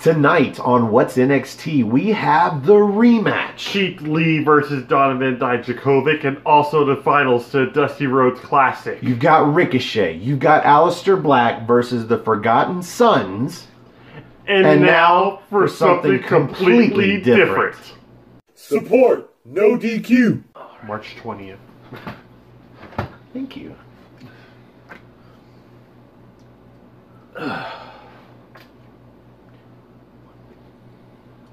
Tonight on What's NXT, we have the rematch. Keith Lee versus Donovan Dijakovic, and also the finals to Dusty Rhodes Classic. You've got Ricochet. You've got Aleister Black versus the Forgotten Sons. And now for something completely different. Support No DQ. March 20th. Thank you.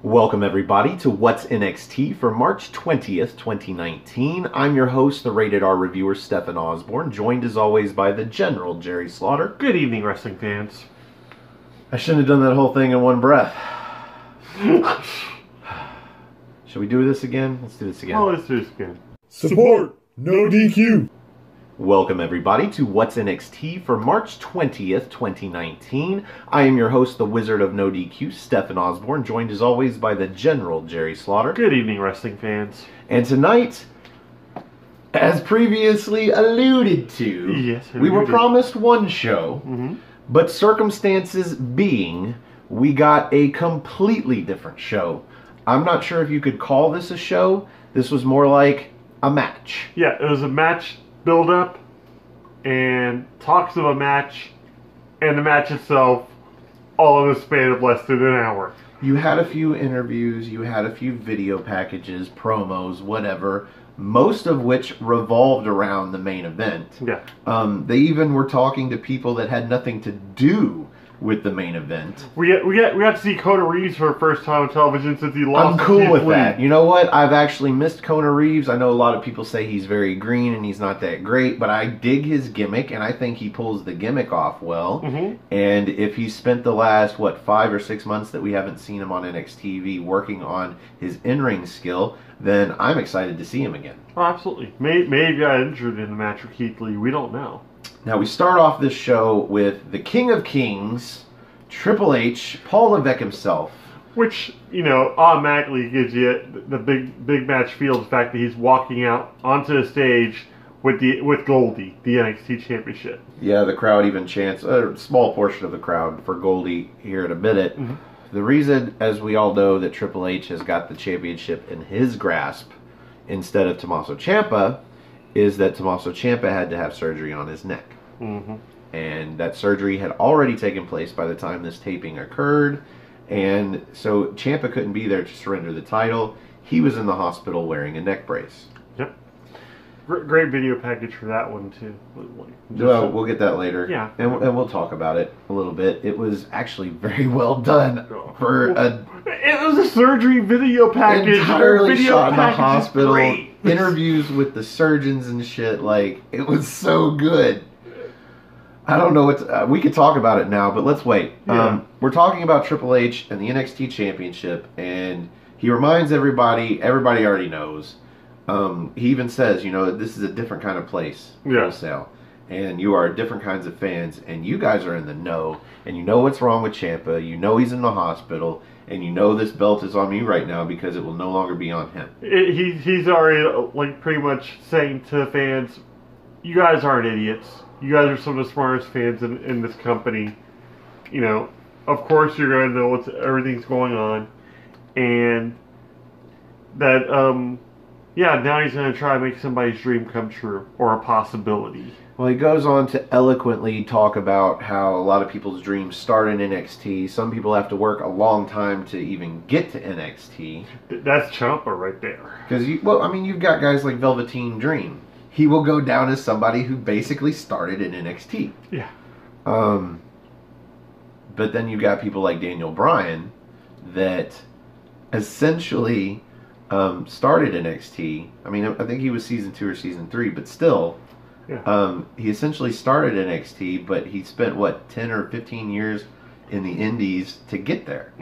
Welcome everybody to What's NXT for March 20th, 2019. I'm your host, the Rated R reviewer, Stephen Osborne, joined as always by the General, Jerry Slaughter. Good evening, wrestling fans. I shouldn't have done that whole thing in one breath. Should we do this again? Let's do this again. Oh, let's do this again. Support No DQ. Welcome everybody to What's NXT for March 20th, 2019. I am your host, the Wizard of No DQ, Stephen Osborne, joined as always by the General, Jerry Slaughter. Good evening, wrestling fans. And tonight, as previously alluded to, yes, we were promised one show, but circumstances being, we got a completely different show. I'm not sure if you could call this a show. This was more like a match. Yeah, it was a match build up and talks of a match and the match itself all in a span of less than an hour. You had a few interviews, you had a few video packages, promos, whatever, most of which revolved around the main event. Yeah. They even were talking to people that had nothing to do with the main event. We got to see Kona Reeves for the first time on television since he lost. I'm cool with that. You know what? I've actually missed Kona Reeves. I know a lot of people say he's very green and he's not that great, but I dig his gimmick and I think he pulls the gimmick off well. And if he spent the last, 5 or 6 months that we haven't seen him on NXT working on his in-ring skill, then I'm excited to see him again. Oh, absolutely. Maybe he got injured in the match with Keith Lee. We don't know. Now, we start off this show with the King of Kings, Triple H, Paul Levesque himself. Which, automatically gives you the big match feel, the fact that he's walking out onto the stage with Goldie, the NXT Championship. Yeah, the crowd even chants, a small portion of the crowd for Goldie here in a minute. The reason, as we all know, that Triple H has got the championship in his grasp instead of Tommaso Ciampa is that Tommaso Ciampa had to have surgery on his neck. And that surgery had already taken place by the time this taping occurred. And so Ciampa couldn't be there to surrender the title. He was in the hospital wearing a neck brace. Yep. Great video package for that one, too. Well, we'll get that later. Yeah. And we'll talk about it a little bit. It was actually very well done for a... It was a surgery video package. Entirely video shot in the package hospital. great. Interviews with the surgeons and shit. Like, it was so good. I don't know what... we could talk about it now, but let's wait. Yeah. We're talking about Triple H and the NXT Championship, and he reminds everybody already knows. He even says, this is a different kind of place, wholesale. And you are different kinds of fans, and you guys are in the know, and you know what's wrong with Ciampa, you know he's in the hospital, and you know this belt is on me right now because it will no longer be on him. He's already, pretty much saying to fans, you guys aren't idiots. You guys are some of the smartest fans in this company. Of course you're going to know everything's going on. And that, now he's going to try to make somebody's dream come true, or a possibility. Well, he goes on to eloquently talk about how a lot of people's dreams start in NXT. Some people have to work a long time to even get to NXT. That's Ciampa right there. Because, you've got guys like Velveteen Dream. He will go down as somebody who basically started in NXT. Yeah. But then you've got people like Daniel Bryan that essentially started NXT. I think he was season 2 or season 3, but still... Yeah. He essentially started NXT, but he spent, 10 or 15 years in the indies to get there.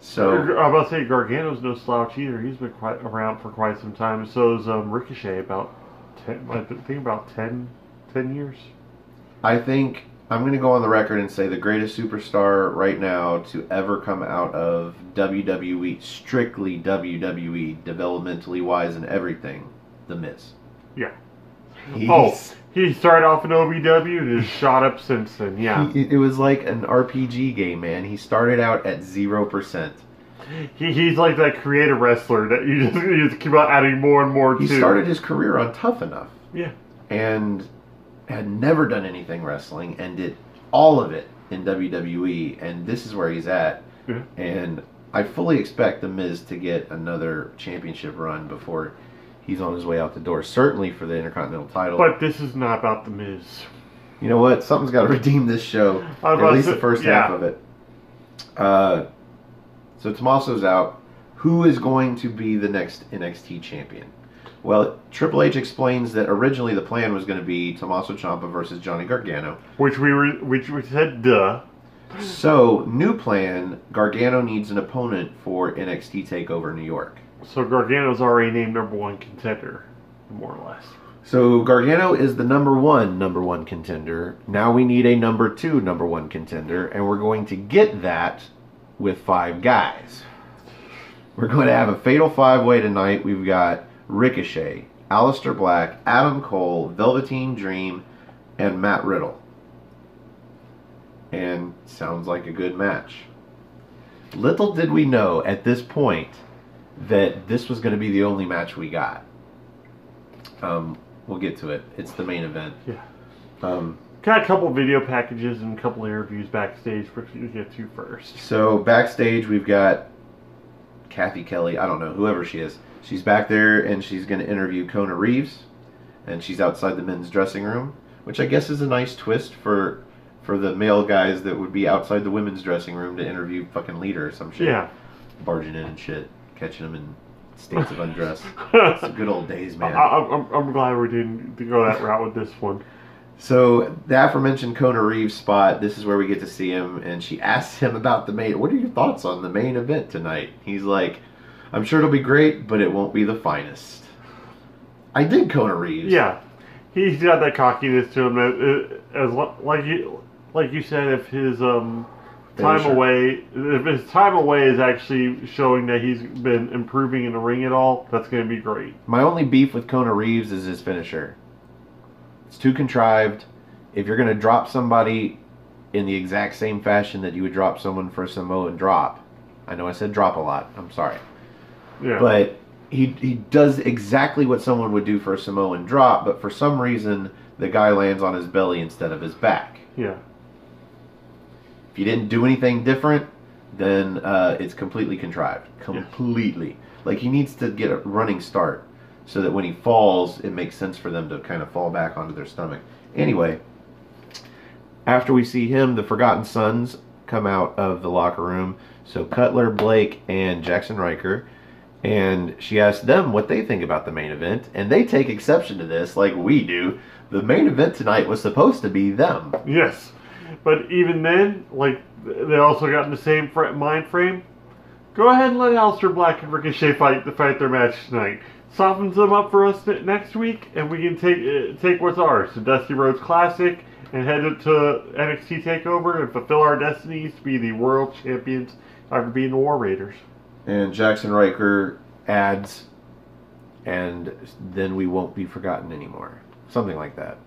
So I'm about to say, Gargano's no slouch either. He's been around for quite some time. So is Ricochet, about 10 years. I think I'm going to go on the record and say the greatest superstar right now to ever come out of WWE, strictly WWE, developmentally wise and everything, The Miz. Yeah. He started off in OVW and has shot up since then. Yeah, It was like an RPG game, man. He started out at 0%. he's like that creative wrestler that you just keep on adding more and more to. He started his career on Tough Enough. Yeah. And had never done anything wrestling and did all of it in WWE, and this is where he's at. Yeah. And I fully expect The Miz to get another championship run before he's on his way out the door, certainly for the Intercontinental title. But this is not about The Miz. You know what? Something's got to redeem this show, at least the first half of it. So Tommaso's out. Who is going to be the next NXT champion? Well, Triple H explains that originally the plan was going to be Tommaso Ciampa versus Johnny Gargano. Which we said, duh. So, new plan, Gargano needs an opponent for NXT TakeOver New York. So Gargano's already named #1 contender, more or less. So Gargano is the number one contender. Now we need a number 2 number 1 contender, and we're going to get that with 5 guys. We're going to have a fatal 5-way tonight. We've got Ricochet, Aleister Black, Adam Cole, Velveteen Dream, and Matt Riddle. And sounds like a good match. Little did we know at this point that this was going to be the only match we got. We'll get to it. It's the main event. Yeah. Got a couple video packages and a couple interviews backstage, which we'll get to first. So backstage we've got Kathy Kelly. I don't know, whoever she is. She's back there and she's going to interview Kona Reeves. And she's outside the men's dressing room, which I guess is a nice twist for the male guys that would be outside the women's dressing room to interview fucking Lita or some shit. Yeah. Barging in and shit. Catching them in states of undress. It's the good old days, man. I'm glad we didn't go that route with this one. So, the aforementioned Kona Reeves spot, this is where we get to see him, and she asks him about the main... What are your thoughts on the main event tonight? He's like, I'm sure it'll be great, but it won't be the finest. I dig Kona Reeves. Yeah. He's got that cockiness to him. Like you said, if his time away is actually showing that he's been improving in the ring at all, that's going to be great. My only beef with Kona Reeves is his finisher. It's too contrived. If you're going to drop somebody in the exact same fashion that you would drop someone for a Samoan drop, I know I said drop a lot, I'm sorry. Yeah. But he does exactly what someone would do for a Samoan drop, but for some reason the guy lands on his belly instead of his back. Yeah. If you didn't do anything different, then it's completely contrived. Completely. Yeah. Like, he needs to get a running start so that when he falls, it makes sense for them to kind of fall back onto their stomach. Anyway, after we see him, the Forgotten Sons come out of the locker room. So Cutler, Blake, and Jackson Riker. And she asks them what they think about the main event. And they take exception to this like we do. The main event tonight was supposed to be them. Yes. But even then, like, they also got in the same mind frame. Go ahead and let Aleister Black and Ricochet fight their match tonight. Softens them up for us next week, and we can take what's ours, the Dusty Rhodes Classic, and head to NXT TakeOver and fulfill our destinies to be the world champions after being the War Raiders. And Jackson Riker adds, and then we won't be forgotten anymore. Something like that.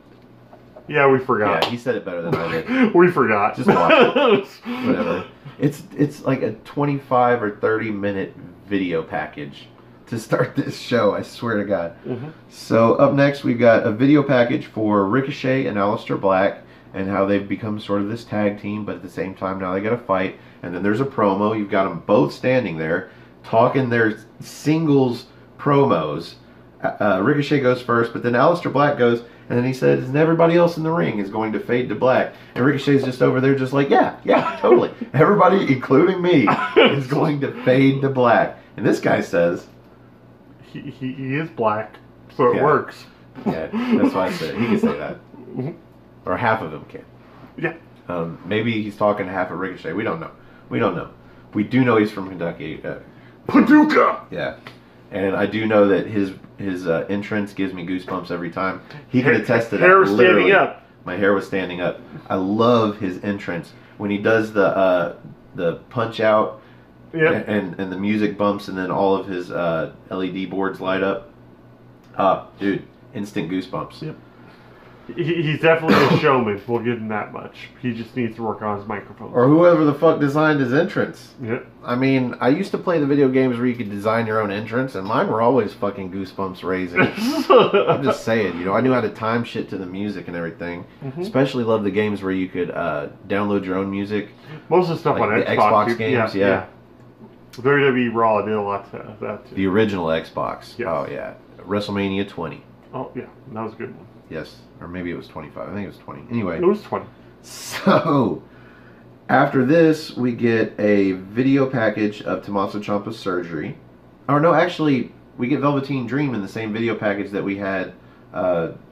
Yeah, we forgot. Yeah, he said it better than I did. We forgot. Just watch it. Whatever. It's like a 25 or 30 minute video package to start this show, I swear to God. Mm-hmm. So up next we've got a video package for Ricochet and Aleister Black and how they've become sort of this tag team, but at the same time now they got to fight. And then there's a promo. You've got them both standing there talking their singles promos. Ricochet goes first, but then Aleister Black goes, and then he says, and everybody else in the ring is going to fade to black. And Ricochet's just over there just like, yeah, totally. Everybody, including me, is going to fade to black. And this guy says... He is black, so it works. Yeah, that's why I said he can say that. Mm-hmm. Or half of him can. Yeah. Maybe he's talking to half of Ricochet. We don't know. We do know he's from Kentucky. Paducah! Yeah. And I do know that his entrance gives me goosebumps every time. He can attest to that. Hair was standing up. My hair was standing up. I love his entrance when he does the punch out, and the music bumps, and then all of his LED boards light up. Dude, instant goosebumps. Yep. He's definitely a showman. We'll give him that much. He just needs to work on his microphone. Or whoever the fuck designed his entrance. Yep. I mean, I used to play the video games where you could design your own entrance, and mine were always fucking goosebumps raising. I'm just saying, you know, I knew how to time shit to the music and everything. Mm-hmm. Especially love the games where you could download your own music. Most of the stuff like on the Xbox games, yeah. WWE Raw did a lot of that too. The original Xbox. Yes. Oh, yeah. WrestleMania 20. Oh, yeah. That was a good one. Yes. Or maybe it was 25. I think it was 20. Anyway. It was 20. So, after this, we get a video package of Tommaso Ciampa's surgery. Or no, actually, we get Velveteen Dream in the same video package that we had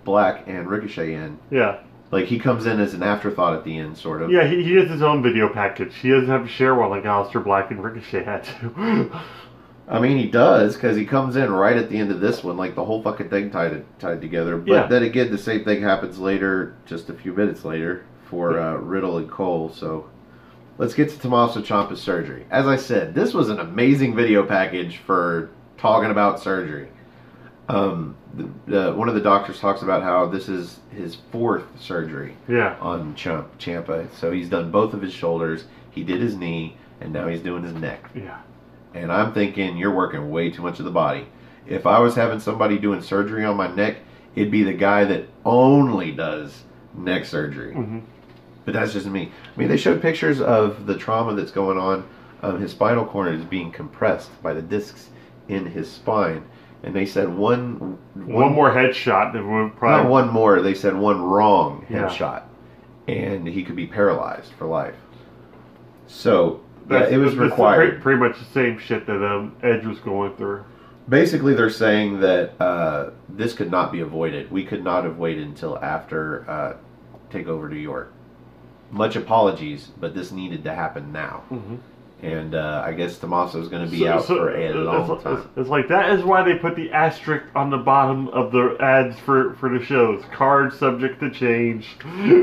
Black and Ricochet in. Yeah. Like, he comes in as an afterthought at the end, sort of. Yeah, he has his own video package. He doesn't have to share one like Aleister Black and Ricochet had to. I mean, he does, because he comes in right at the end of this one, like the whole fucking thing tied together. But Yeah. then again, the same thing happens later, just a few minutes later, for Riddle and Cole. So let's get to Tommaso Ciampa's surgery. As I said, this was an amazing video package for talking about surgery. One of the doctors talks about how this is his 4th surgery on Ciampa. So he's done both of his shoulders, he did his knee, and now he's doing his neck. Yeah. And I'm thinking, you're working way too much of the body. If I was having somebody doing surgery on my neck, it'd be the guy that only does neck surgery. Mm-hmm. But that's just me. I mean, they showed pictures of the trauma that's going on. His spinal cord is being compressed by the discs in his spine. And they said one more headshot that would probably... Not one more. They said one wrong Yeah. headshot. And he could be paralyzed for life. So... yeah, it was required. Pretty much the same shit that Edge was going through. Basically, they're saying that this could not be avoided. We could not have waited until after TakeOver New York. Much apologies, but this needed to happen now. Mm-hmm. And I guess Tommaso's going to be out for a long time. It's like, that is why they put the asterisk on the bottom of the ads for the shows. Card subject to change.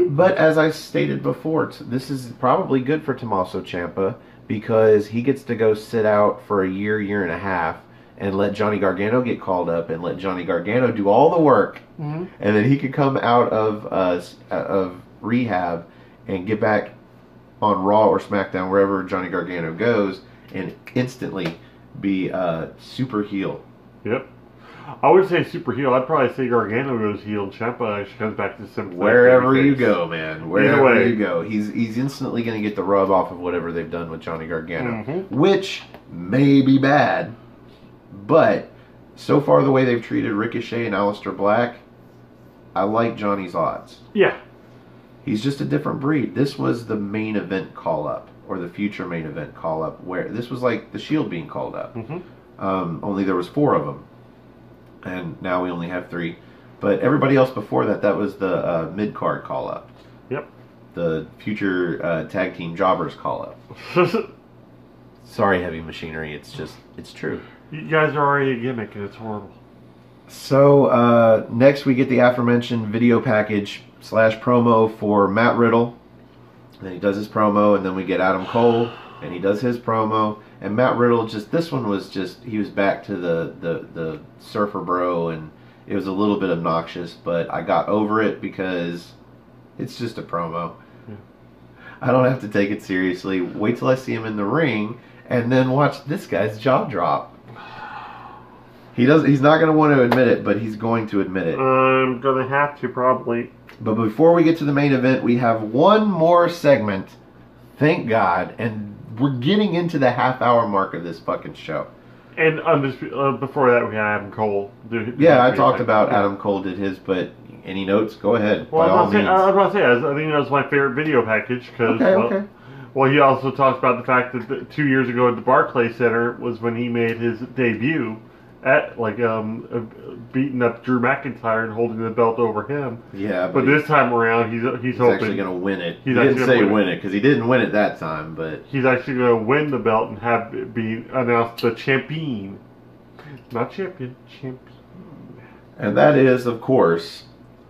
But as I stated before, this is probably good for Tommaso Ciampa, because he gets to go sit out for a year and a half, and let Johnny Gargano get called up, and let Johnny Gargano do all the work, and then he could come out of rehab and get back on Raw or SmackDown, wherever Johnny Gargano goes, and instantly be super heel. Yep. I would say super heel. I'd probably say Gargano goes heel and Ciampa actually comes back to sympathetic. Wherever you go, man. Wherever way. you go. He's instantly going to get the rub off of whatever they've done with Johnny Gargano. Mm-hmm. Which may be bad, but so far the way they've treated Ricochet and Aleister Black, I like Johnny's odds. Yeah. He's just a different breed. This was the main event call-up, or the future main event call-up, where this was like the Shield being called up. Mm-hmm. Only there was 4 of them. And now we only have 3. But everybody else before that was the mid-card call-up. Yep. The future tag team jobbers call-up. Sorry, Heavy Machinery. It's true. You guys are already a gimmick and it's horrible. So, next we get the aforementioned video package / promo for Matt Riddle. Then he does his promo, and then we get Adam Cole, and he does his promo. And Matt Riddle, this one was he was back to the surfer bro, and it was a little bit obnoxious, but I got over it because it's just a promo. Yeah. I don't have to take it seriously. Wait till I see him in the ring, and then watch this guy's jaw drop. He's not going to want to admit it, but he's going to admit it. I'm going to have to, probably. But before we get to the main event, we have one more segment. Thank God. And we're getting into the half-hour mark of this fucking show. And before that, we had Adam Cole. Yeah, I talked about Adam Cole did his, but any notes? Go ahead. Well, by all means. I was about to say, I think that was my favorite video package. Cause, Okay. Well, he also talks about the fact that 2 years ago at the Barclays Center was when he made his debut at, beating up Drew McIntyre and holding the belt over him. Yeah, but this time around, he's hoping actually going to win it. He didn't say win it, because he didn't win it that time, but he's actually going to win the belt and have it be announced the champion. Not champion, champion. And that is, of course,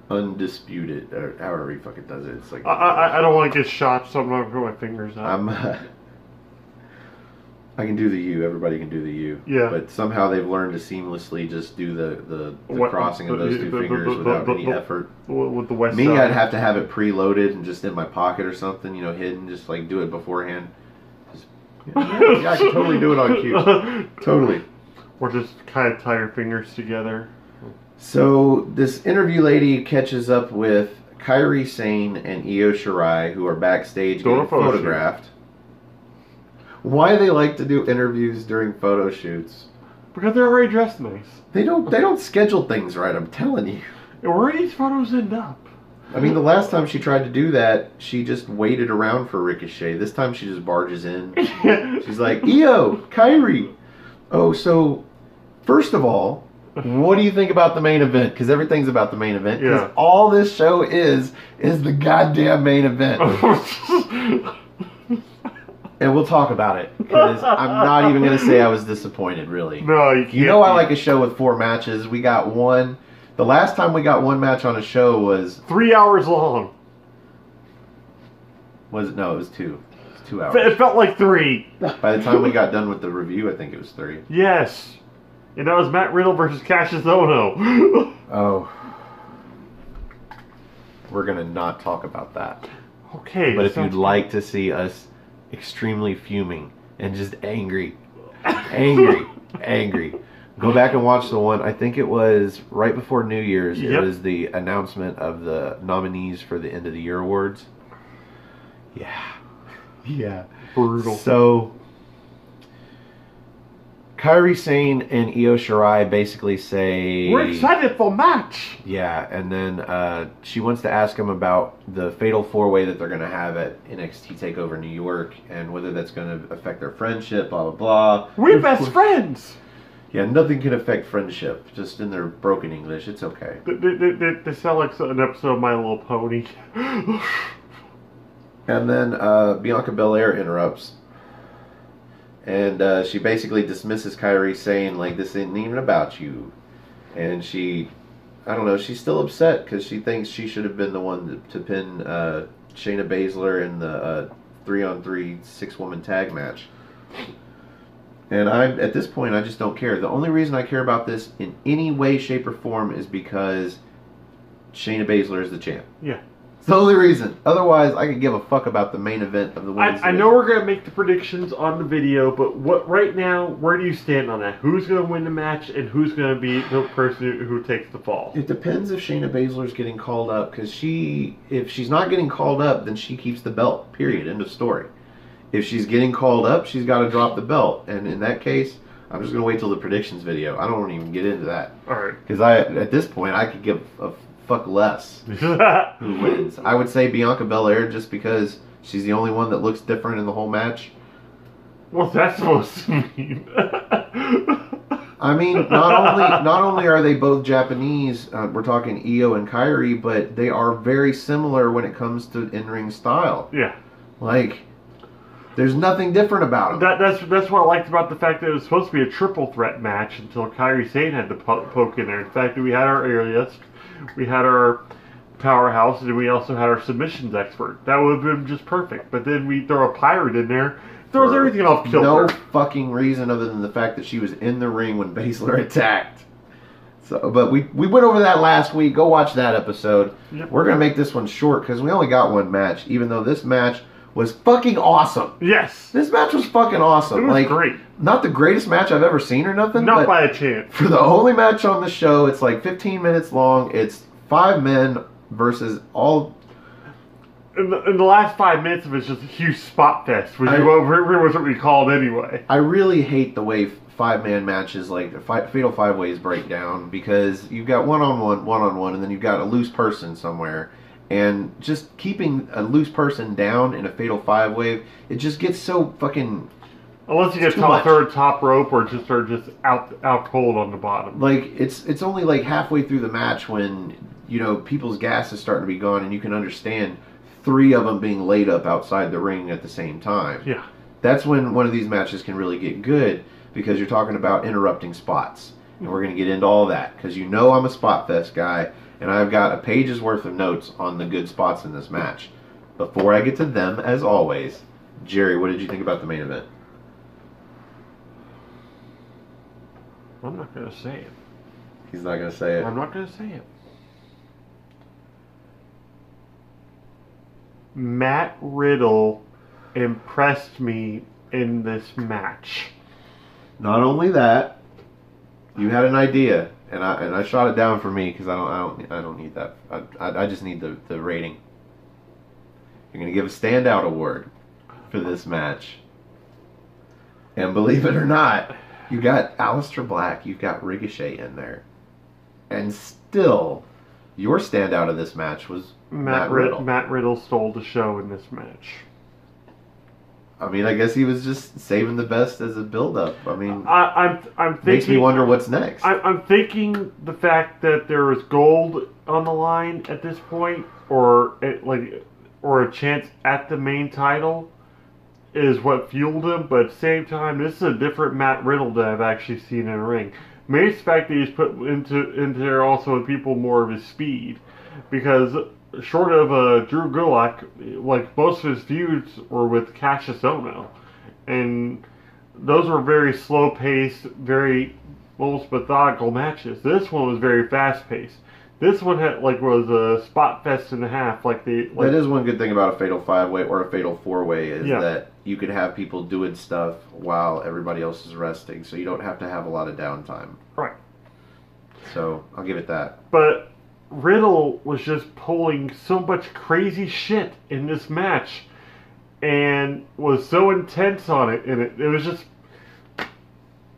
undisputed, or however he fucking does it. It's like I don't want to get shot, so I'm not going to put my fingers out. I can do the U. Everybody can do the U. Yeah. But somehow they've learned to seamlessly just do the What- crossing of those two fingers without any effort. With the West Me, side. I'd have to have it preloaded and just in my pocket or something, hidden. Just like do it beforehand. Just, yeah, I can totally do it on cue. Totally. Or just kind of tie your fingers together. So this interview lady catches up with Kairi Sane and Io Shirai, who are backstage Doing getting a photo photographed. Why they like to do interviews during photo shoots? Because they're already dressed nice. They don't schedule things right. I'm telling you. And where do these photos end up? I mean, the last time she tried to do that, she just waited around for Ricochet. This time she just barges in. She's like, Io, Kairi. Oh, so first of all, what do you think about the main event? Because everything's about the main event. Because all this show is the goddamn main event. And we'll talk about it. Because I'm not even going to say I was disappointed, really. No, you can't. You know I like a show with 4 matches. We got one. The last time we got one match on a show was... 3 hours long. Was it? No, it was 2. It was 2 hours. It felt like 3. By the time we got done with the review, I think it was 3. Yes. And that was Matt Riddle versus Cassius Ohno. Oh. We're going to not talk about that. Okay. But if you'd like to see us extremely fuming and just angry, go back and watch the one. I think it was right before New Year's. Yep. It was the announcement of the nominees for the end of the year awards. Yeah. Brutal. So Kairi Sane and Io Shirai basically say... We're excited for match. Yeah, and then she wants to ask him about the Fatal 4-Way that they're going to have at NXT TakeOver New York and whether that's going to affect their friendship, blah, blah, blah. We're best friends. Yeah, nothing can affect friendship. Just in their broken English, it's okay. They sound like an episode of My Little Pony. And then Bianca Belair interrupts. And she basically dismisses Kairi, saying, like, this isn't even about you. And she, I don't know, she's still upset because she thinks she should have been the one to pin Shayna Baszler in the 3-on-3 6-woman tag match. And at this point, I just don't care. The only reason I care about this in any way, shape, or form is because Shayna Baszler is the champ. Yeah. It's the only reason. Otherwise, I could give a fuck about the main event of the women's I know we're going to make the predictions on the video, but right now, where do you stand on that? Who's going to win the match, and who's going to be the person who takes the fall? It depends if Shayna Baszler's getting called up, because if she's not getting called up, then she keeps the belt, period, end of story. If she's getting called up, she's got to drop the belt, and in that case, I'm just going to wait till the predictions video. I don't want to even get into that. Alright. Because at this point, I could give a fuck less who wins. I would say Bianca Belair just because she's the only one that looks different in the whole match. What's that supposed to mean? I mean, not only are they both Japanese, we're talking Io and Kairi, but they are very similar when it comes to in-ring style. Yeah. Like, there's nothing different about them. That's what I liked about the fact that it was supposed to be a triple threat match until Kairi Sane had to poke in there. In fact, we had our alias, we had our powerhouse, and we also had our submissions expert. That would have been just perfect. But then we throw a pirate in there, throws everything off kilter. No fucking reason other than the fact that she was in the ring when Baszler attacked. So, but we went over that last week. Go watch that episode. Yep. We're going to make this one short because we only got one match, even though this match was fucking awesome. Yes. This match was fucking awesome. It was great. Not the greatest match I've ever seen or nothing. Not but by a chance. for the only match on the show, it's like 15 minutes long. It's 5 men versus all... In the last 5 minutes of it's just a huge spot fest, which is what we called anyway. I really hate the way 5-man matches, like Fatal 5-Ways, break down, because you've got one-on-one, and then you've got a loose person somewhere. And just keeping a loose person down in a Fatal 5-Way, it just gets so fucking... Unless you get third top rope or just are just out cold on the bottom. Like, it's only like halfway through the match when, people's gas is starting to be gone and you can understand 3 of them being laid up outside the ring at the same time. Yeah. That's when one of these matches can really get good, because you're talking about interrupting spots. And we're going to get into all that, because I'm a Spot Fest guy, and I've got a page's worth of notes on the good spots in this match. Before I get to them, as always, Jerry, what did you think about the main event? I'm not going to say it. He's not going to say it. I'm not going to say it. Matt Riddle impressed me in this match. Not only that, you had an idea, and I shot it down for me because I don't need that. I just need the rating. You're going to give a standout award for this match. And believe it or not, you got Aleister Black, you've got Ricochet in there. And still, your standout of this match was Matt Riddle. Matt Riddle stole the show in this match. I mean, I guess he was just saving the best as a build-up. I mean, I'm thinking, makes me wonder what's next. I'm thinking the fact that there was gold on the line at this point, or a chance at the main title, is what fueled him. But at the same time, this is a different Matt Riddle that I've actually seen in a ring. Maybe it's the fact that he's put into there also with people more of his speed, because short of Drew Gulak, like most of his feuds were with Cassius Ohno, and those were very slow-paced, very almost methodical matches. This one was very fast-paced. This one was a spot fest and a half. That is one good thing about a Fatal 5-Way or a Fatal 4-Way is that you could have people doing stuff while everybody else is resting, so you don't have to have a lot of downtime. Right. So I'll give it that. But Riddle was just pulling so much crazy shit in this match, and was so intense on it. And it was just.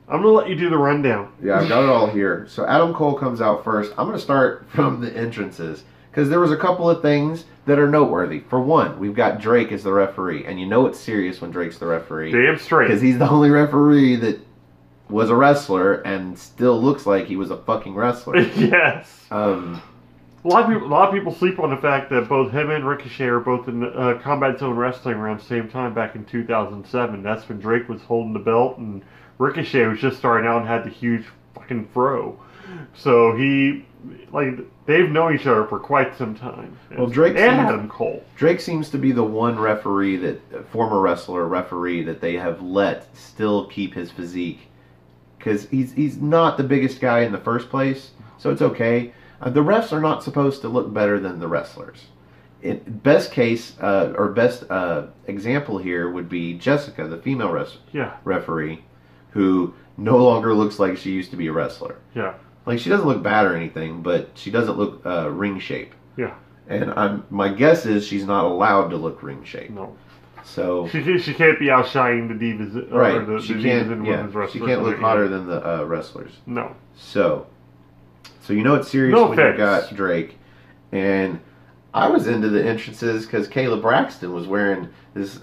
I'm going to let you do the rundown. Yeah, I've got it all here. So Adam Cole comes out first. I'm going to start from the entrances, because there was a couple of things that are noteworthy. For one, we've got Drake as the referee, and you know it's serious when Drake's the referee. Damn straight. Because he's the only referee that was a wrestler and still looks like he was a fucking wrestler. Yes. A lot of people sleep on the fact that both him and Ricochet are both in Combat Zone Wrestling around the same time back in 2007. That's when Drake was holding the belt and Ricochet was just starting out and had the huge fucking fro. So they've known each other for quite some time. Well, Drake and Adam Cole. Drake seems to be the one referee former wrestler referee that they have let still keep his physique, because he's not the biggest guy in the first place, so it's okay. The refs are not supposed to look better than the wrestlers. Best case or best example here would be Jessica, the female referee, who no longer looks like she used to be a wrestler. Yeah. Like, she doesn't look bad or anything, but she doesn't look ring shape. Yeah. And my guess is she's not allowed to look ring shape. No. So she can't be outshining the divas. Right. Or the divas in women's wrestlers. She can't look hotter than the wrestlers. No. So you know it's serious when you got Drake. And I was into the entrances because Kayla Braxton was wearing this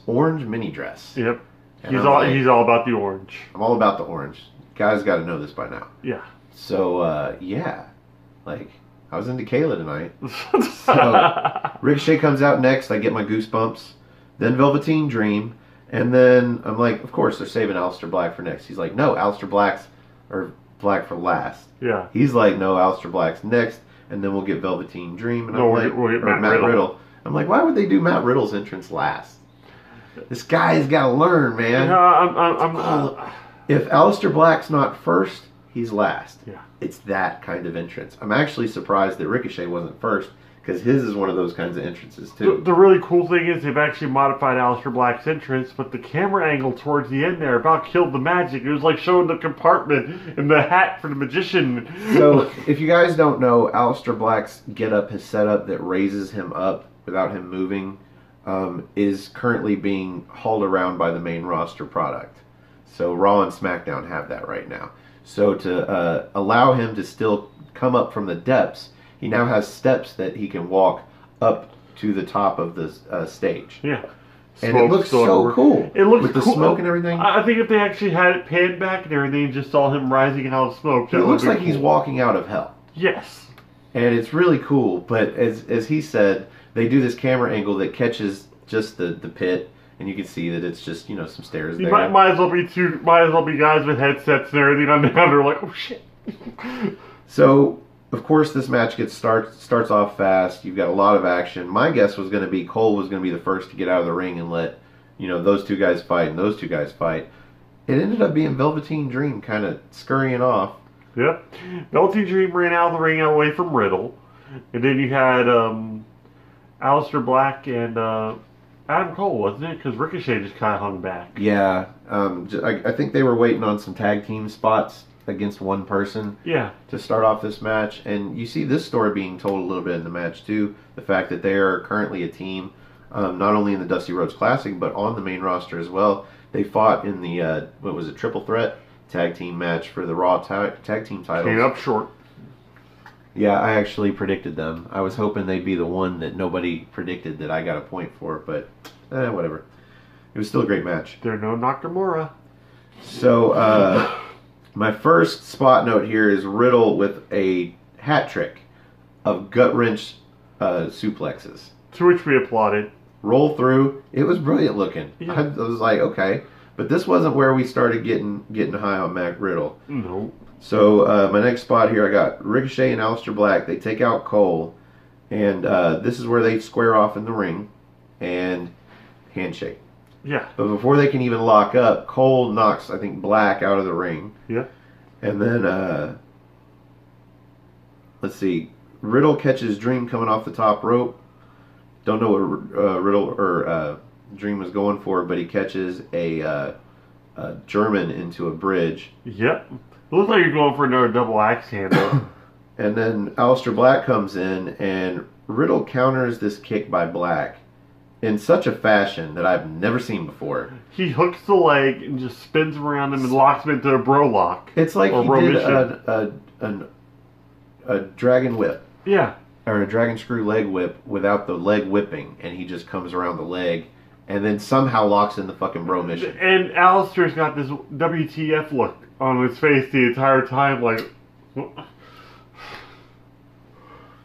orange mini dress. Yep. He's all about the orange. I'm all about the orange. Guys got to know this by now. Yeah. So, I was into Kayla tonight. So, Ricochet comes out next. I get my goosebumps. Then Velveteen Dream. And then I'm like, of course, they're saving Aleister Black for next. He's like, no, Aleister Black for last. Yeah. He's like, no, Aleister Black's next. And then we'll get Velveteen Dream. And we'll get Matt Riddle. I'm like, why would they do Matt Riddle's entrance last? This guy's got to learn, man. If Aleister Black's not first, he's last. Yeah. It's that kind of entrance. I'm actually surprised that Ricochet wasn't first, because his is one of those kinds of entrances, too. The really cool thing is they've actually modified Aleister Black's entrance, but the camera angle towards the end there about killed the magic. It was like showing the compartment and the hat for the magician. So, if you guys don't know, Aleister Black's getup, his setup that raises him up without him moving, is currently being hauled around by the main roster product. So Raw and SmackDown have that right now. So to allow him to still come up from the depths, he now has steps that he can walk up to the top of the stage. Yeah. And it looks so cool. It looks with the cool. smoke and everything. I think if they actually had it panned back and everything and just saw him rising out of smoke, it looks like he's walking out of hell. Yes. And it's really cool, but as he said, they do this camera angle that catches just the pit, and you can see that it's just, some stairs there. Might as well be guys with headsets and everything on the under, like, oh shit. So, of course, this match starts off fast. You've got a lot of action. My guess was going to be Cole was going to be the first to get out of the ring and let those two guys fight and those two guys fight. it ended up being Velveteen Dream kind of scurrying off. Yep. Velveteen Dream ran out of the ring away from Riddle. And then you had Aleister Black and Adam Cole, wasn't it? Because Ricochet just kind of hung back. Yeah. I think they were waiting on some tag team spots against one person. Yeah. To start off this match. And you see this story being told a little bit in the match, too. The fact that they are currently a team, not only in the Dusty Rhodes Classic, but on the main roster as well. They fought in the, triple threat tag team match for the Raw tag team titles. Came up short. Yeah, I actually predicted them. I was hoping they'd be the one that nobody predicted that I got a point for, but whatever. It was still a great match. They're no Nakamura. So, my first spot note here is Riddle with a hat trick of gut wrench suplexes. To which we applauded. Roll through. It was brilliant looking. Yeah. I was like, okay. But this wasn't where we started getting high on Mac Riddle. No. So my next spot here, I got Ricochet and Aleister Black. They take out Cole, and this is where they square off in the ring, and handshake. Yeah. But before they can even lock up, Cole knocks, I think, Black out of the ring. Yeah. And then, let's see, Riddle catches Dream coming off the top rope. Don't know what Riddle or Dream was going for, but he catches a German into a bridge. Yep. It looks like you're going for another double axe handle. And then Aleister Black comes in, and Riddle counters this kick by Black in such a fashion that I've never seen before. He hooks the leg and just spins around him and locks him into a bro lock. It's like he did a dragon whip. Yeah. Or a dragon screw leg whip without the leg whipping, and he just comes around the leg and then somehow locks in the fucking bro mission. And Alistair's got this WTF look on his face the entire time, like...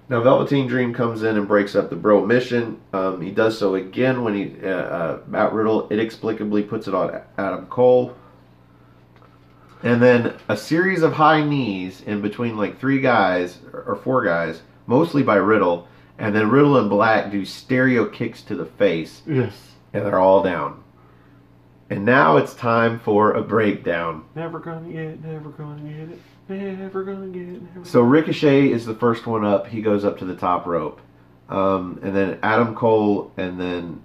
Now Velveteen Dream comes in and breaks up the bro mission. He does so again when Matt Riddle inexplicably puts it on Adam Cole. And then a series of high knees in between like 3 guys, or 4 guys, mostly by Riddle. And then Riddle and Black do stereo kicks to the face. Yes. And they're all down. And now it's time for a breakdown. Never gonna get it, never gonna get it, never gonna get it. So Ricochet is the first one up. He goes up to the top rope. And then Adam Cole and then,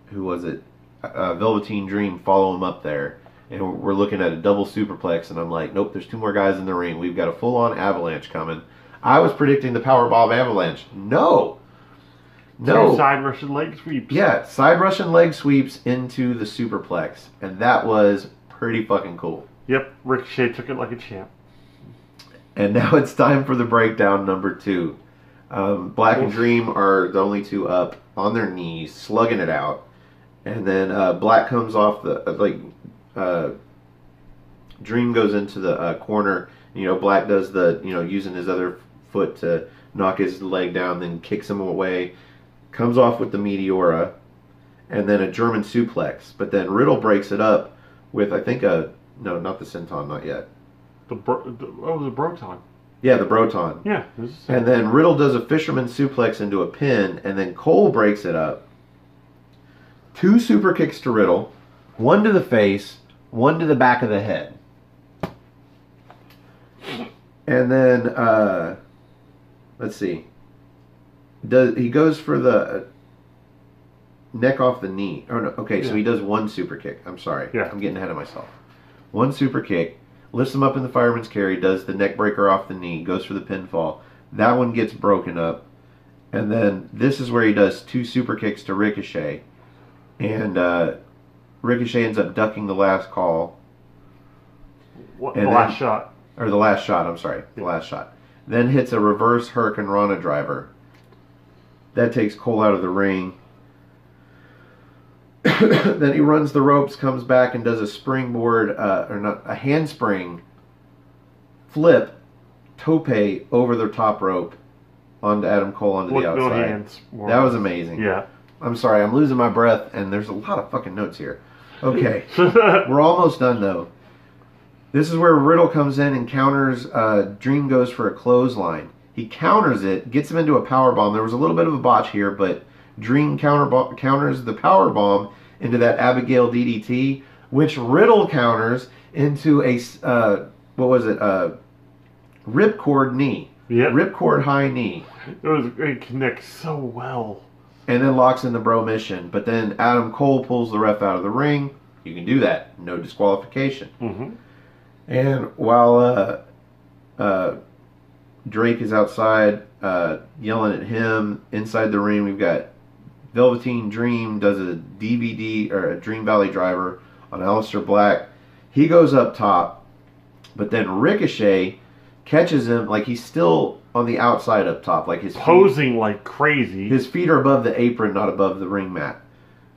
who was it? Velveteen Dream follow him up there. And we're looking at a double superplex. And I'm like, nope, there's 2 more guys in the ring. We've got a full-on avalanche coming. I was predicting the Powerbomb avalanche. No. 2 side Russian leg sweeps. Yeah, side Russian leg sweeps into the superplex. And that was pretty fucking cool. Yep, Ricochet took it like a champ. And now it's time for the breakdown number 2. Black and Dream are the only 2 up on their knees, slugging it out. And then Black comes off the, Dream goes into the corner. You know, Black does the, using his other foot to knock his leg down, then kicks him away. Comes off with the Meteora, and then a German suplex. But then Riddle breaks it up with, I think, no, not the Senton, not yet. The Broton. Yeah, the Broton. Yeah. And then Riddle does a fisherman suplex into a pin, and then Cole breaks it up. 2 super kicks to Riddle, 1 to the face, 1 to the back of the head. And then, let's see. He goes for the neck off the knee. Oh, no, okay, so he does 1 super kick. I'm sorry. Yeah. I'm getting ahead of myself. 1 super kick. Lifts him up in the fireman's carry. Does the neck breaker off the knee. Goes for the pinfall. That one gets broken up. And then this is where he does 2 super kicks to Ricochet. And Ricochet ends up ducking the last call. The last shot. Or the last shot, I'm sorry. The last shot. Then hits a reverse Hurricane Rana driver. That takes Cole out of the ring. Then he runs the ropes, comes back and does a springboard, a handspring flip, tope over the top rope onto Adam Cole onto the outside. No hands. That was amazing. Yeah. I'm sorry, I'm losing my breath, and there's a lot of fucking notes here. Okay, we're almost done though. This is where Riddle comes in and counters. Dream goes for a clothesline. He counters it, gets him into a powerbomb. There was a little bit of a botch here, but Dream counters the powerbomb into that Abigail DDT. which Riddle counters into a ripcord knee. Yep. Ripcord high knee. It connects so well. And then locks in the bro mission. But then Adam Cole pulls the ref out of the ring. You can do that. No disqualification. Mm-hmm. And while Drake is outside yelling at him, inside the ring we've got Velveteen Dream does a DVD or a Dream Valley driver on Aleister Black. He goes up top, but then Ricochet catches him like he's still on the outside up top, like his posing like crazy. His feet are above the apron, not above the ring mat.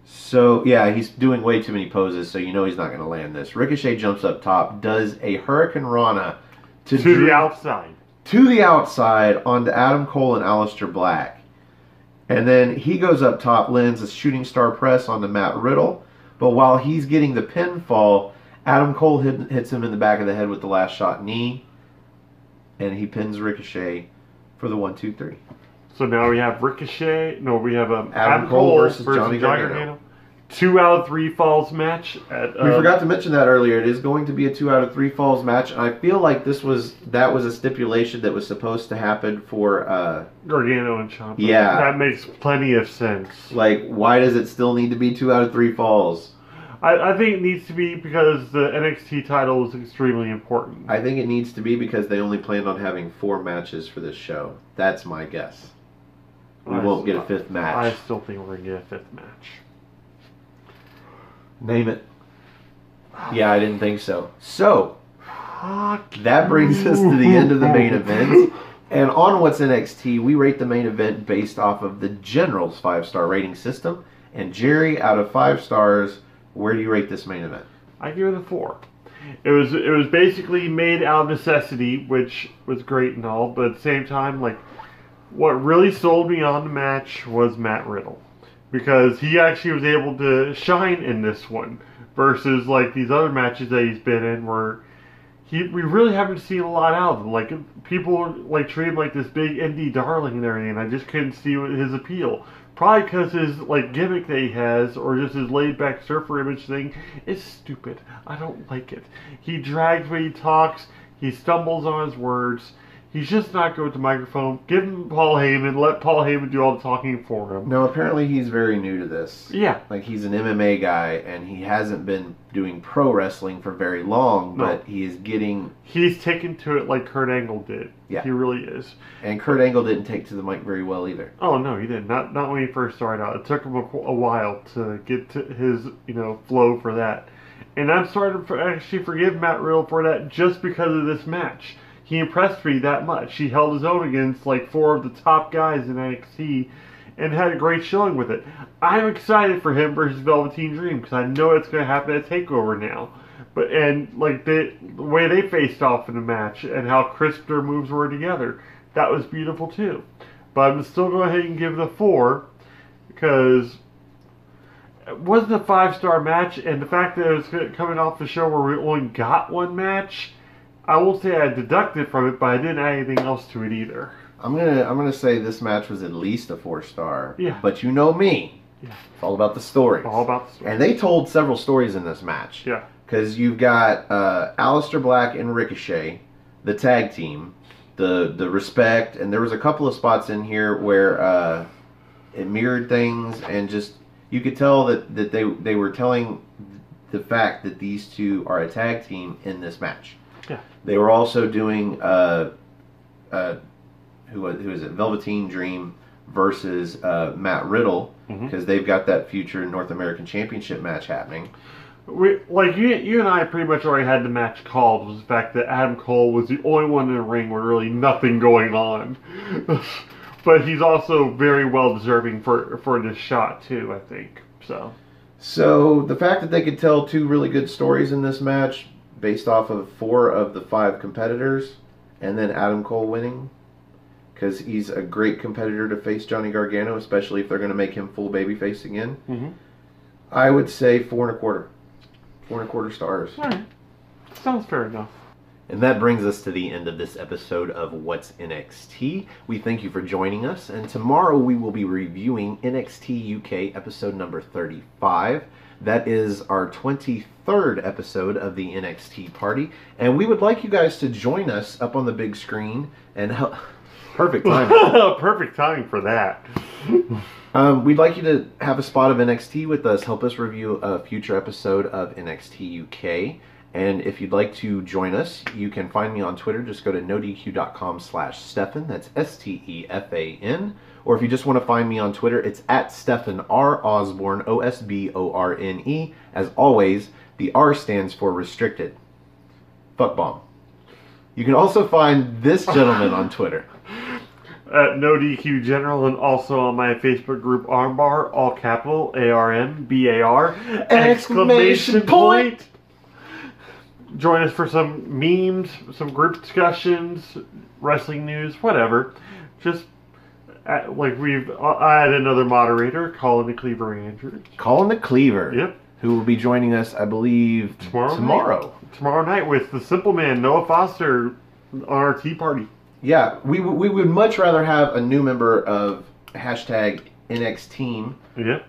So yeah, he's doing way too many poses, so you know he's not going to land this. Ricochet jumps up top, does a Hurricane Rana to the outside. To the outside onto Adam Cole and Aleister Black. And then he goes up top, lands a shooting star press onto Matt Riddle. But while he's getting the pinfall, Adam Cole hits him in the back of the head with the last shot knee. And he pins Ricochet for the 1, 2, 3. So now we have Ricochet. No, we have Adam Cole versus Johnny Gargano. 2 out of 3 falls match. We forgot to mention that earlier. It is going to be a 2 out of 3 falls match. And I feel like that was a stipulation that was supposed to happen for Gargano and Ciampa. Yeah, that makes plenty of sense. Like, why does it still need to be 2 out of 3 falls? I think it needs to be because the NXT title is extremely important. I think it needs to be because they only planned on having 4 matches for this show. That's my guess. We won't get a 5th match. I still think we're going to get a 5th match. Name it. Yeah, I didn't think so. So, that brings us to the end of the main event. And on What's NXT, we rate the main event based off of the General's 5-star rating system. And Jerry, out of 5 stars, where do you rate this main event? I give it a 4. It was basically made out of necessity, which was great and all, but at the same time, like, what really sold me on the match was Matt Riddle. Because he actually was able to shine in this one versus like these other matches that he's been in where we really haven't seen a lot out of him. Like people like treat him like this big indie darling and everything, and I just couldn't see his appeal. Probably because his like gimmick that he has, or just his laid back surfer image thing, is stupid. I don't like it. He drags when he talks. He stumbles on his words. He's just not good with the microphone. Give him Paul Heyman. Let Paul Heyman do all the talking for him. No, apparently he's very new to this. Yeah. Like, he's an MMA guy, and he hasn't been doing pro wrestling for very long, but he is getting... He's taken to it like Kurt Angle did. Yeah. He really is. And Kurt Angle didn't take to the mic very well either. Oh, no, he didn't. Not when he first started out. It took him a while to get to his, flow for that. And I'm starting to actually forgive Matt Riddle for that just because of this match. He impressed me that much. He held his own against like 4 of the top guys in NXT and had a great showing with it. I'm excited for him versus Velveteen Dream because I know it's going to happen at TakeOver now. And like the way they faced off in the match and how crisp their moves were together, that was beautiful too. But I'm still going ahead and give it a 4 because it wasn't a 5-star match, and the fact that it was coming off the show where we only got 1 match, I won't say I deducted from it, but I didn't add anything else to it either. I'm gonna say this match was at least a 4-star. Yeah. But you know me. Yeah. It's all about the stories. All about the stories. And they told several stories in this match. Yeah. Because you've got Aleister Black and Ricochet, the tag team, the respect, and there was a couple of spots in here where it mirrored things, and just you could tell that they were telling the fact that these two are a tag team in this match. Yeah. They were also doing who is it? Velveteen Dream versus Matt Riddle, because they've got that future North American Championship match happening. You and I pretty much already had the match called. Was the fact that Adam Cole was the only one in the ring with really nothing going on. But he's also very well deserving for this shot too, I think. So the fact that they could tell 2 really good stories in this match, based off of 4 of the 5 competitors, and then Adam Cole winning, because he's a great competitor to face Johnny Gargano, especially if they're going to make him full babyface again. I would say 4 1/4. 4 1/4 stars. All right. Sounds fair enough. And that brings us to the end of this episode of What's NXT. We thank you for joining us, and tomorrow we will be reviewing NXT UK episode number 35. That is our 23rd episode of the NXT party, and we would like you guys to join us up on the big screen and help. Perfect timing. Perfect timing for that. We'd like you to have a spot of NXT with us. Help us review a future episode of NXT UK. And if you'd like to join us, you can find me on Twitter. Just go to nodq.com/Stefan. That's Stefan. Or if you just want to find me on Twitter, it's at Stefan R. Osborne, Osborne. As always, the R stands for restricted. Fuck bomb. You can also find this gentleman on Twitter. At NoDQ General, and also on my Facebook group Armbar, all capital, ARMBAR, exclamation point! Join us for some memes, some group discussions, wrestling news, whatever. Just like I had another moderator, Colin the Cleaver Andrews. Colin the Cleaver. Yep. Who will be joining us, I believe, tomorrow. Tomorrow night with the Simple Man, Noah Foster, on our tea party. Yeah, we would much rather have a new member of hashtag NXTeam. Yeah.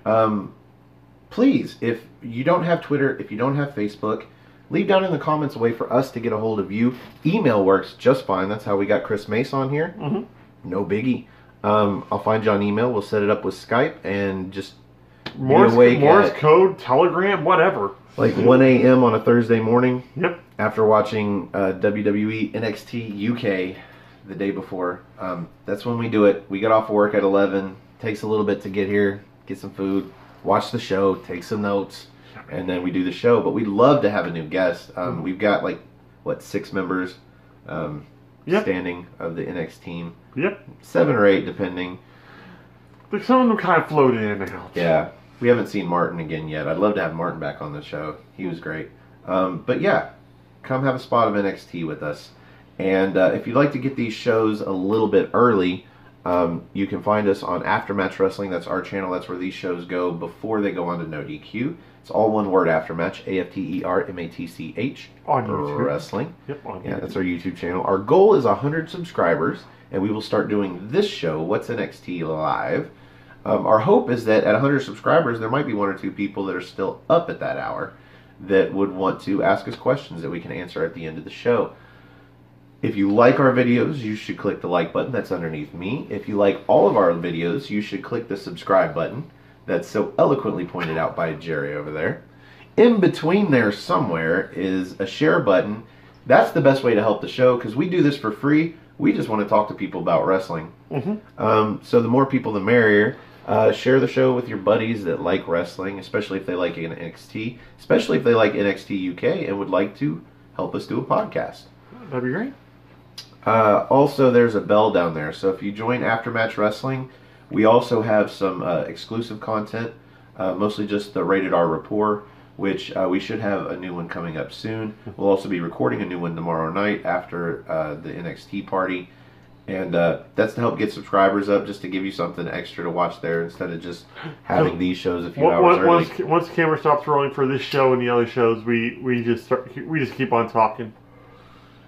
Please, if you don't have Twitter, if you don't have Facebook, leave down in the comments a way for us to get a hold of you. Email works just fine. That's how we got Chris Mace on here. Mm-hmm. No biggie. I'll find you on email. We'll set it up with Skype and just Morse code, Telegram, whatever. Like 1 a.m. on a Thursday morning. Yep. After watching WWE NXT UK the day before. That's when we do it. We get off work at 11. Takes a little bit to get here, get some food, watch the show, take some notes, and then we do the show. But we'd love to have a new guest. We've got 6 members standing of the NXT team. Yep. 7 or 8 depending. Some of them kind of float in and out. Yeah. We haven't seen Martin again yet. I'd love to have Martin back on the show. He was great. But yeah, come have a spot of NXT with us. And if you'd like to get these shows a little bit early, you can find us on Aftermatch Wrestling. That's our channel. That's where these shows go before they go on to No DQ. It's all one word, Aftermatch, AFTERMATCH. On YouTube. Wrestling. Yep, on Yeah, YouTube. that's our YouTube channel. Our goal is 100 subscribers, and we will start doing this show, What's NXT Live. Our hope is that at 100 subscribers, there might be 1 or 2 people that are still up at that hour that would want to ask us questions that we can answer at the end of the show. If you like our videos, you should click the like button. That's underneath me. If you like all of our videos, you should click the subscribe button. That's so eloquently pointed out by Jerry over there. In between there somewhere is a share button. That's the best way to help the show because we do this for free. We just want to talk to people about wrestling. Mm-hmm. So the more people, the merrier. Share the show with your buddies that like wrestling, especially if they like NXT, especially if they like NXT UK and would like to help us do a podcast. That'd be great. Also, there's a bell down there. So if you join Aftermatch Wrestling, we also have some exclusive content, mostly just the Rated R Rapport, which we should have a new one coming up soon. We'll also be recording a new one tomorrow night after the NXT party. And that's to help get subscribers up, just to give you something extra to watch there instead of just having these shows a few hours early. Once the camera stops rolling for this show and the other shows, we just keep on talking.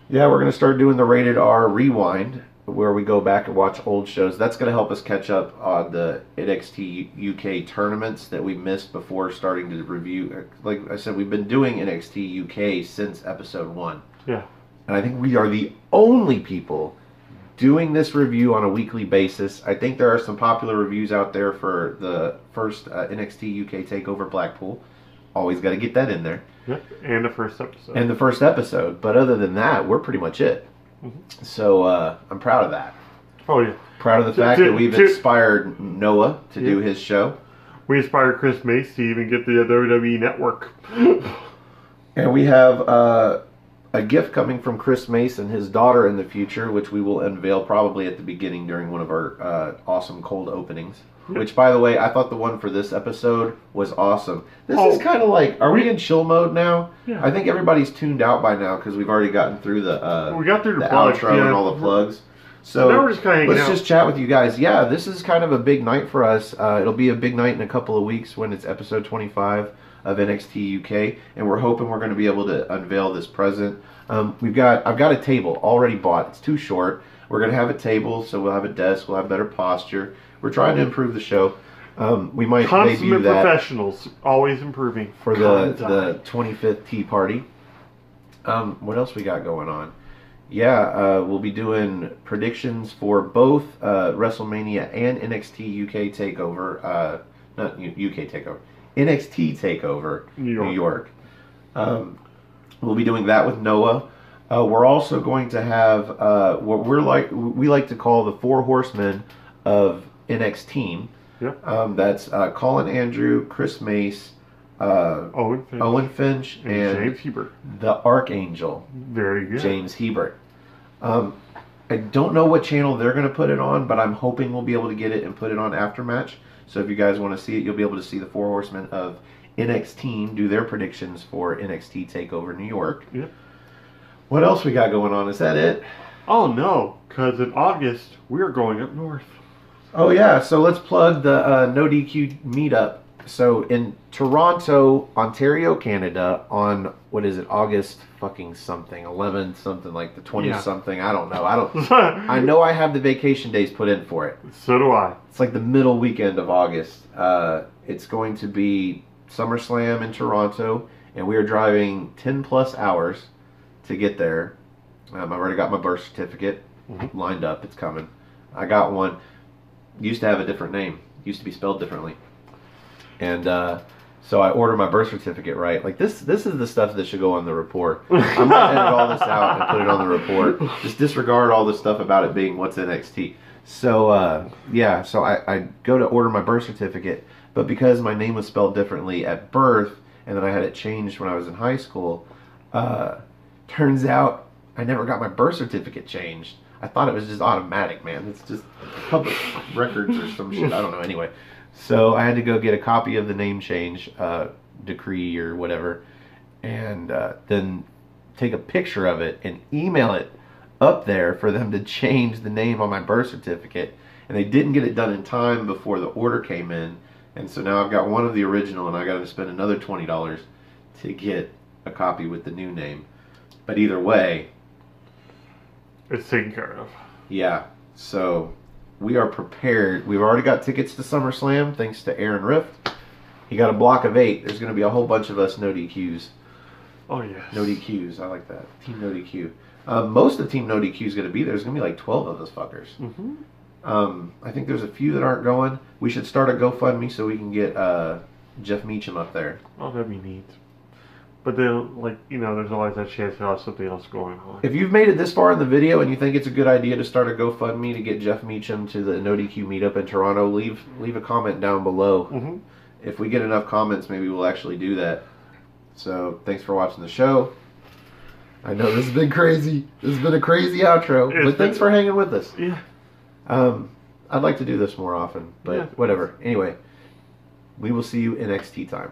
Yeah, we're going to start doing the Rated R Rewind, where we go back and watch old shows. That's going to help us catch up on the NXT UK tournaments that we missed before starting to review. Like I said, we've been doing NXT UK since episode 1. Yeah. And I think we are the only people doing this review on a weekly basis. I think there are some popular reviews out there for the first NXT UK TakeOver Blackpool. Always got to get that in there. Yep, and the first episode. And the first episode. But other than that, we're pretty much it. Mm-hmm. So I'm proud of that. Oh, yeah. Proud of the fact that we've inspired Noah to do his show. We inspired Chris Mace to even get the WWE Network. And we have a gift coming from Chris Mace and his daughter in the future, which we will unveil probably at the beginning during one of our awesome cold openings. Which, by the way, I thought the one for this episode was awesome. This is kind of like, are we in chill mode now? Yeah. I think everybody's tuned out by now because we've already gotten through the we got through the outro and all the plugs. So now we're just kind of let's just chat with you guys. Yeah, this is kind of a big night for us. It'll be a big night in a couple of weeks when it's episode 25. of NXT UK, and we're hoping we're going to be able to unveil this present. I've got a table already bought. It's too short. We're going to have a table, so we'll have a desk. We'll have better posture. We're trying to improve the show. We might debut Consummate that professionals, always improving. for the 25th Tea Party. What else we got going on? Yeah, we'll be doing predictions for both WrestleMania and NXT UK Takeover. Not UK Takeover. NXT Takeover New York. We'll be doing that with Noah. We're also going to have what we like to call the Four Horsemen of NXT. Yep. That's Colin Andrew, Chris Mace, Owen Finch, and James Hebert. The Archangel. Very good. James Hebert. I don't know what channel they're going to put it on, but I'm hoping we'll be able to get it and put it on Aftermatch. So if you guys want to see it, you'll be able to see the Four Horsemen of NXT do their predictions for NXT TakeOver New York. Yep. What else we got going on? Is that it? Oh no, because in August we're going up north. Oh yeah, so let's plug the No DQ meetup. So in Toronto, Ontario, Canada, on what is it, August fucking something, 11 something, like the 20 something. I don't know. I know I have the vacation days put in for it. So do I. It's like the middle weekend of August. It's going to be SummerSlam in Toronto, and we are driving 10 plus hours to get there. I've already got my birth certificate lined up. It's coming. I got one. Used to have a different name. Used to be spelled differently. And so I ordered my birth certificate right. Like this is the stuff that should go on the report. I'm going to edit all this out and put it on the report. Just disregard all the stuff about it being what's NXT. So yeah, so I go to order my birth certificate, but because my name was spelled differently at birth, and then I had it changed when I was in high school, turns out I never got my birth certificate changed. I thought it was just automatic, man. It's just public records or some shit. I don't know. Anyway, so I had to go get a copy of the name change decree or whatever, and then take a picture of it and email it up there for them to change the name on my birth certificate. And they didn't get it done in time before the order came in. And so now I've got one of the original, and I got to spend another $20 to get a copy with the new name. But either way, it's taken care of. Yeah, so we are prepared. We've already got tickets to SummerSlam, thanks to Aaron Rift. He got a block of 8. There's going to be a whole bunch of us no DQs. Oh, yes. No DQs, I like that. Team No DQ. Most of Team No DQ is going to be there. There's going to be like 12 of us fuckers. I think there's a few that aren't going. We should start a GoFundMe so we can get Jeff Meacham up there. Oh, that'd be neat. But then, like, you know, there's always that chance to have something else going on. If you've made it this far in the video and you think it's a good idea to start a GoFundMe to get Jeff Meacham to the No DQ meetup in Toronto, leave a comment down below. If we get enough comments, maybe we'll actually do that. So, thanks for watching the show. I know this has been crazy. This has been a crazy outro, but thanks for hanging with us. Yeah. I'd like to do this more often, but whatever. Anyway, we will see you in NXT time.